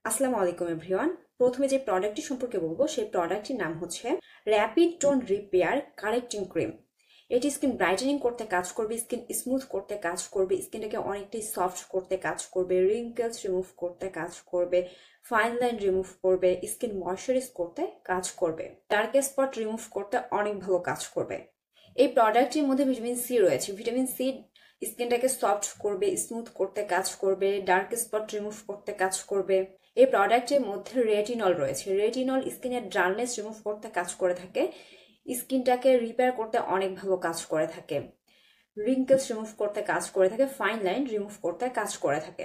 আসসালামু আলাইকুম এভরিওয়ান। প্রথমে যে প্রোডাক্টটি সম্পর্কে বলবো সেই প্রোডাক্টটির নাম হচ্ছে rapid tone repair correcting cream. এটি স্কিন ব্রাইটেনিং করতে কাজ করবে, স্কিন স্মুথ করতে কাজ করবে, স্কিনটাকে অনেকটাই সফট করতে কাজ করবে, রিঙ্কেলস রিমুভ করতে কাজ করবে, ফাইন লাইন রিমুভ করবে, স্কিন ময়শ্চারাইজ করতে কাজ করবে, ডার্ক স্পট রিমুভ করতে অনেক ভালো কাজ করবে। এই প্রোডাক্টটির মধ্যে ভিটামিন সি রয়েছে। ভিটামিন সি স্কিনটাকে সফট করবে, স্মুথ করতে কাজ করবে, ডার্ক স্পট রিমুভ করতে কাজ করবে। এই প্রোডাক্টের মধ্যে রেটিনল রয়েছে। রেটিনল স্কিনের ড্রাইনেস রিমুভ করতে কাজ করে থাকে, স্কিনটাকে রিপেয়ার করতে অনেক ভালো কাজ করে থাকে, রিঙ্কেলস রিমুভ করতে কাজ করে থাকে, ফাইন লাইন রিমুভ করতে কাজ করে থাকে,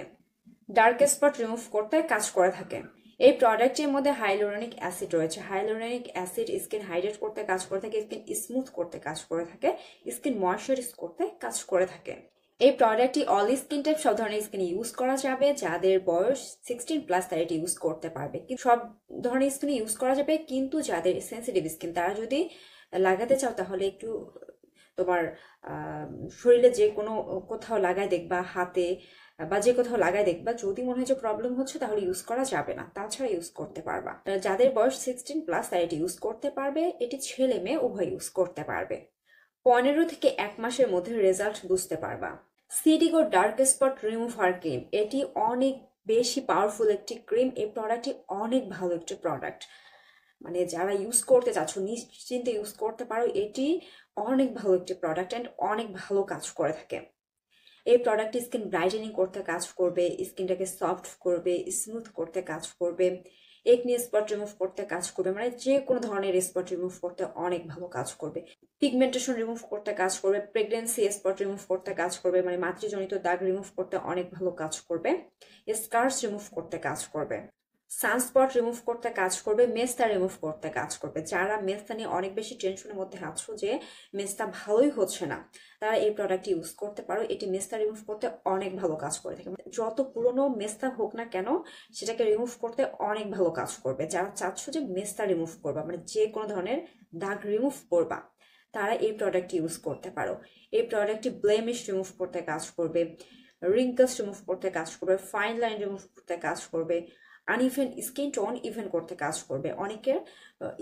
ডার্ক স্পট রিমুভ করতে কাজ করে থাকে। এই প্রোডাক্টের মধ্যে হাইলোরনিক অ্যাসিড রয়েছে। হাইলোরনিক অ্যাসিড স্কিন হাইড্রেট করতে কাজ করে থাকে, স্কিন স্মুথ করতে কাজ করে থাকে, স্কিন ময়শ্চারাইজ করতে কাজ করে থাকে। এই প্রোডাক্টটি অল স্কিন টাইপ, সব ধরনের স্কিনে ইউজ করা যাবে। যাদের বয়স 16+ তারা এটি ইউজ করতে পারবে। সব ধরনের স্কিনে ইউজ করা যাবে, কিন্তু যাদের সেন্সিটিভ স্কিন তারা যদি লাগাতে চাও তাহলে একটু তোমার শরীরে যে কোনো কোথাও লাগায় দেখবা, হাতে বা যে কোথাও লাগায় দেখবা, যদি মনে হয় যে প্রবলেম হচ্ছে তাহলে ইউজ করা যাবে না, তাছাড়া ইউজ করতে পারবা। যাদের বয়স 16+ তারা এটি ইউজ করতে পারবে। এটি ছেলে মেয়ে উভয় ইউজ করতে পারবে। 15 থেকে 1 মাসের মধ্যে রেজাল্ট বুঝতে পারবা। সিডিগো ডার্ক স্পট রিমুভার ক্রিম, এটি অনেক বেশি পাওয়ারফুল একটি ক্রিম। এই প্রোডাক্টটি অনেক ভালো একটি প্রোডাক্ট, মানে যারা ইউজ করতে চাচ্ছ নিশ্চিন্তে ইউজ করতে পারো। এটি অনেক ভালো একটি প্রোডাক্ট অ্যান্ড অনেক ভালো কাজ করে থাকে। এই প্রোডাক্টটি স্কিন ব্রাইটেনিং করতে কাজ করবে, স্কিনটাকে সফট করবে, স্মুথ করতে কাজ করবে, একনি স্পট রিমুভ করতে কাজ করবে, মানে যে কোনো ধরনের স্পট রিমুভ করতে অনেক ভালো কাজ করবে, পিগমেন্টেশন রিমুভ করতে কাজ করবে, প্রেগনেন্সি স্পট রিমুভ করতে কাজ করবে, মানে মাতৃজনিত দাগ রিমুভ করতে অনেক ভালো কাজ করবে, স্কার্স রিমুভ করতে কাজ করবে, সানস্পট রিমুভ করতে কাজ করবে, মেস্তা রিমুভ করতে কাজ করবে। যারা মেস্তা নিয়ে অনেক বেশি টেনশনের মধ্যে আছো যে মেস্তা ভালোই হচ্ছে না, তারা এই প্রোডাক্ট ইউজ করতে পারো। এটি মেস্তা রিমুভ করতে অনেক ভালো কাজ করে থাকে। যত পুরনো মেস্তা হোক না কেন সেটাকে রিমুভ করতে অনেক ভালো কাজ করবে। যারা চাচ্ছ যে মেস্তা রিমুভ করবা, মানে যে কোনো ধরনের দাগ রিমুভ করবা, তারা এই প্রোডাক্ট ইউজ করতে পারো। এই প্রোডাক্টটি ব্লেমিশ রিমুভ করতে কাজ করবে, রিঙ্কেলস রিমুভ করতে কাজ করবে, ফাইন লাইন রিমুভ করতে কাজ করবে, আনইভেন স্কিন টোন ইভেন করতে কাজ করবে। অনেকের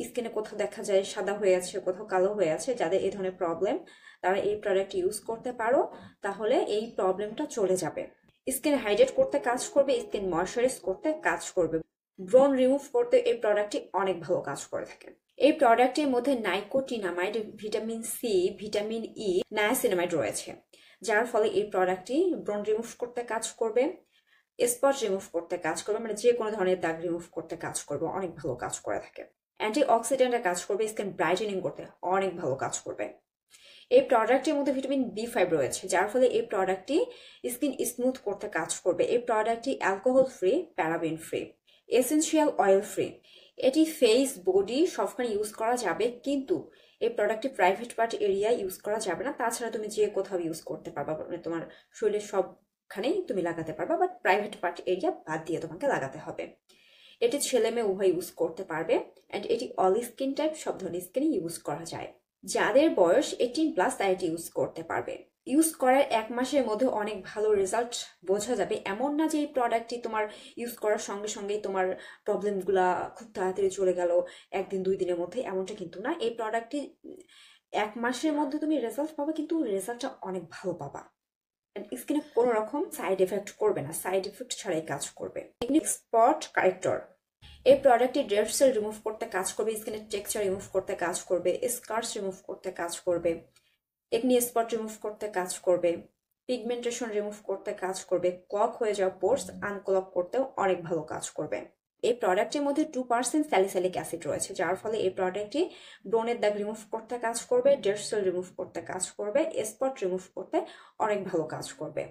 স্কিনে কোথাও দেখা যায় সাদা হয়ে আছে, কোথাও কালো হয়ে আছে, যাদের এই ধরনের প্রবলেম তারা এই প্রোডাক্ট ইউজ করতে পারো, তাহলে এই প্রবলেমটা চলে যাবে। স্কিন হাইড্রেট করতে কাজ করবে, স্কিন ময়শ্চারাইজ করতে কাজ করবে, ব্রণ রিমুভ করতে এই প্রোডাক্টটি অনেক ভালো কাজ করে থাকে। এই প্রোডাক্টের মধ্যে nicotinamide, vitamin C, vitamin E, niacinamide রয়েছে, যার ফলে এই প্রোডাক্টটি ব্রণ রিমুভ করতে কাজ করবে, স্পট রিমুভ করতে কাজ করবে, মানে যে কোনো ধরনের দাগ রিমুভ করতে কাজ করবে, অনেক ভালো কাজ করে থাকে। অ্যান্টি অক্সিডেন্টের কাজ করবে, স্কিন ব্রাইটেনিং করতে অনেক ভালো কাজ করবে। এই প্রোডাক্টের মধ্যে ভিটামিন বি5 রয়েছে, যার ফলে এই প্রোডাক্টটি স্কিন স্মুথ করতে কাজ করবে। এই প্রোডাক্টটি alcohol free, paraben free, essential oil free. এটি ফেস, বডি সবখানে ইউজ করা যাবে, কিন্তু এই প্রোডাক্টটি প্রাইভেট পার্ট এরিয়া ইউজ করা যাবে না। তাছাড়া তুমি যে কোথাও ইউজ করতে পারবা, মানে তোমার শরীরের সবখানেই তুমি লাগাতে পারবা, বাট প্রাইভেট পার্ট এরিয়া বাদ দিয়ে তোমাকে লাগাতে হবে। এটি ছেলে মেয়ে উভয় ইউজ করতে পারবে, অ্যান্ড এটি অল স্কিন টাইপ, সব ধরনের স্কিনে ইউজ করা যায়। যাদের বয়স 18+ তারা এটি ইউজ করতে পারবে। ইউজ করার 1 মাসের মধ্যে অনেক ভালো রেজাল্ট বোঝা যাবে। এমন না যে এই প্রোডাক্টটি তোমার ইউজ করার সঙ্গে সঙ্গেই তোমার প্রবলেমগুলা খুব তাড়াতাড়ি চলে গেল 1 দিন 2 দিনের মধ্যে, এমনটা কিন্তু না। এই প্রোডাক্টটি 1 মাসের মধ্যে তুমি রেজাল্ট পাবে, কিন্তু রেজাল্টটা অনেক ভালো পাবা। স্কিনে কোনো রকম সাইড এফেক্ট করবে না, সাইড এফেক্ট ছাড়াই কাজ করবে। টেকনিক স্পট কারেক্টর, এই প্রোডাক্টটি ডেড সেল রিমুভ করতে কাজ করবে, স্কিনের টেক্সচার রিমুভ করতে কাজ করবে, স্কার্স রিমুভ করতে কাজ করবে, একনি স্পট রিমুভ করতে কাজ করবে, পিগমেন্টেশন রিমুভ করতে কাজ করবে, ক্লক হয়ে যাওয়া পোর্স আনক্লক করতেও অনেক ভালো কাজ করবে। এই প্রোডাক্টের মধ্যে 2% স্যালিসাইলিক অ্যাসিড রয়েছে, যার ফলে এই প্রোডাক্টটি ব্রণের দাগ রিমুভ করতে কাজ করবে, ডেড সেল রিমুভ করতে কাজ করবে, স্পট রিমুভ করতে অনেক ভালো কাজ করবে।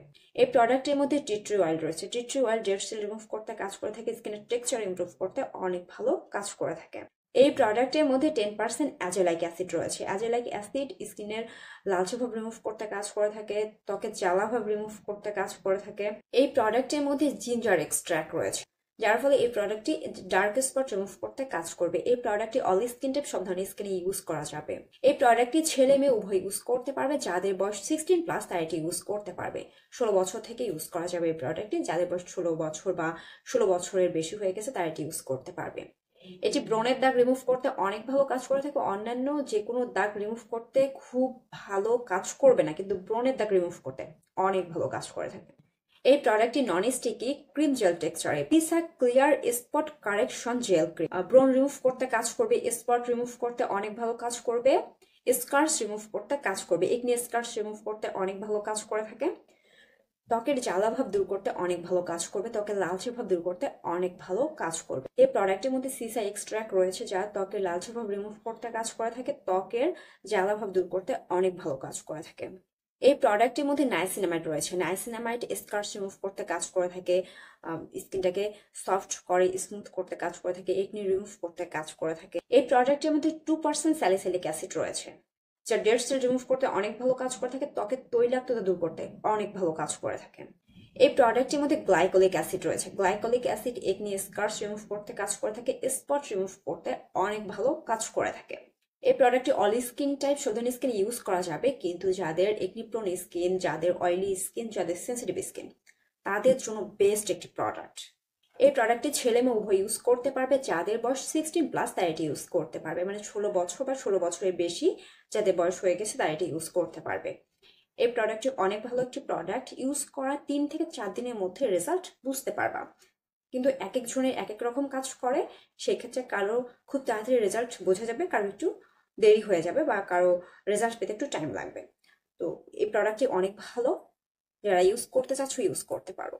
এই প্রোডাক্টের মধ্যে টি ট্রি অয়েল রয়েছে। Tea tree oil dead cell remove করতে কাজ করে থাকে, স্কিনের টেক্সচার ইমপ্রুভ করতে অনেক ভালো কাজ করে থাকে। এই প্রোডাক্টের মধ্যে 10% অ্যাজেলাইক অ্যাসিড রয়েছে। অ্যাজেলাইক অ্যাসিড স্কিনের লালচে ভাব রিমুভ করতে কাজ করে থাকে, ত্বকের জ্বালা ভাব রিমুভ করতে কাজ করে থাকে। এই প্রোডাক্টের মধ্যে জিঞ্জার এক্সট্র্যাক্ট রয়েছে। যার ফলে এই প্রোডাক্টটি ডার্ক স্পট রিমুভ করতে কাজ করবে। এই প্রোডাক্টটি অল স্কিন টাইপ সব ধরনের স্কিনে ইউজ করা যাবে। এই প্রোডাক্টটি ছেলে মেয়ে উভয় ইউজ করতে পারবে। যাদের বয়স 16+ তারা এটি ইউজ করতে পারবে। 16 বছর থেকে ইউজ করা যাবে এই প্রোডাক্টটি। যাদের বয়স 16 বছর বা 16 বছরের বেশি হয়ে গেছে তারা এটি ইউজ করতে পারবে। এটি ব্রণের দাগ রিমুভ করতে অনেক ভালো কাজ করে থাকে। অন্যান্য যে কোনো দাগ রিমুভ করতে খুব ভালো কাজ করবে না, কিন্তু ব্রণের দাগ রিমুভ করতে অনেক ভালো কাজ করে থাকে। এই প্রোডাক্টটি নন স্টিকি ক্রিম জেল টেক্সচারে। পিসা clear spot correction gel cream. ব্রণ রিমুভ করতে কাজ করবে, স্পট রিমুভ করতে অনেক ভালো কাজ করবে, স্কার্স রিমুভ করতে কাজ করবে। একনি স্কার্স রিমুভ করতে অনেক ভালো কাজ করে থাকে। ত্বকের জ্বালা ভাব দূর করতে অনেক ভালো কাজ করবে, ত্বকের লালচে ভাব দূর করতে অনেক ভালো কাজ করবে। এই প্রোডাক্টের মধ্যে সিসা এক্সট্রাক্ট রয়েছে যা ত্বকের লালচে ভাব রিমুভ করতে কাজ করে থাকে, ত্বকের জ্বালা ভাব দূর করতে অনেক ভালো কাজ করে থাকে। এই প্রোডাক্টের মধ্যে নাইসিনামাইড রয়েছে। নাইসিনামাইড স্কার্স রিমুভ করতে কাজ করে থাকে, স্কিনটাকে সফট করে স্মুথ করতে কাজ করে থাকে, একনি রিমুভ করতে কাজ করে থাকে। এই প্রোডাক্টের মধ্যে 2% স্যালিসিলিক অ্যাসিড রয়েছে যা ডেড সেল রিমুভ করতে অনেক ভালো কাজ করে থাকে, ত্বকের তৈলাক্ততা দূর করতে অনেক ভালো কাজ করে থাকে। এই প্রোডাক্টের মধ্যে গ্লাইকোলিক অ্যাসিড রয়েছে। গ্লাইকোলিক অ্যাসিড একনি স্কার্স রিমুভ করতে কাজ করে থাকে, স্পট রিমুভ করতে অনেক ভালো কাজ করে থাকে। এই প্রোডাক্টটি অল স্কিন টাইপ শোধন স্কিন ইউজ করা যাবে, কিন্তু যাদের একনি প্রোন স্কিন, যাদের অয়েলি স্কিন, যাদের সেন্সিটিভ স্কিন তাদের জন্য বেস্ট একটি প্রোডাক্ট। এই প্রোডাক্টটি ছেলে মেয়ে উভয় ইউজ করতে পারবে। যাদের বয়স 16+ তারা এটি ইউজ করতে পারবে, মানে 16 বছর বা 16 বছরের বেশি যাদের বয়স হয়ে গেছে তারা এটি ইউজ করতে পারবে। এই প্রোডাক্টটি অনেক ভালো একটি প্রোডাক্ট। ইউজ করা 3 থেকে 4 দিনের মধ্যে রেজাল্ট বুঝতে পারবা, কিন্তু এক এক জনের এক এক রকম কাজ করে। সেই ক্ষেত্রে কারো খুব তাড়াতাড়ি রেজাল্ট বোঝা যাবে, কারো একটু দেরি হয়ে যাবে, বা কারো রেজাল্ট পেতে একটু টাইম লাগবে। তো এই প্রোডাক্টটি অনেক ভালো, যারা ইউজ করতে চাচ্ছ ইউজ করতে পারো।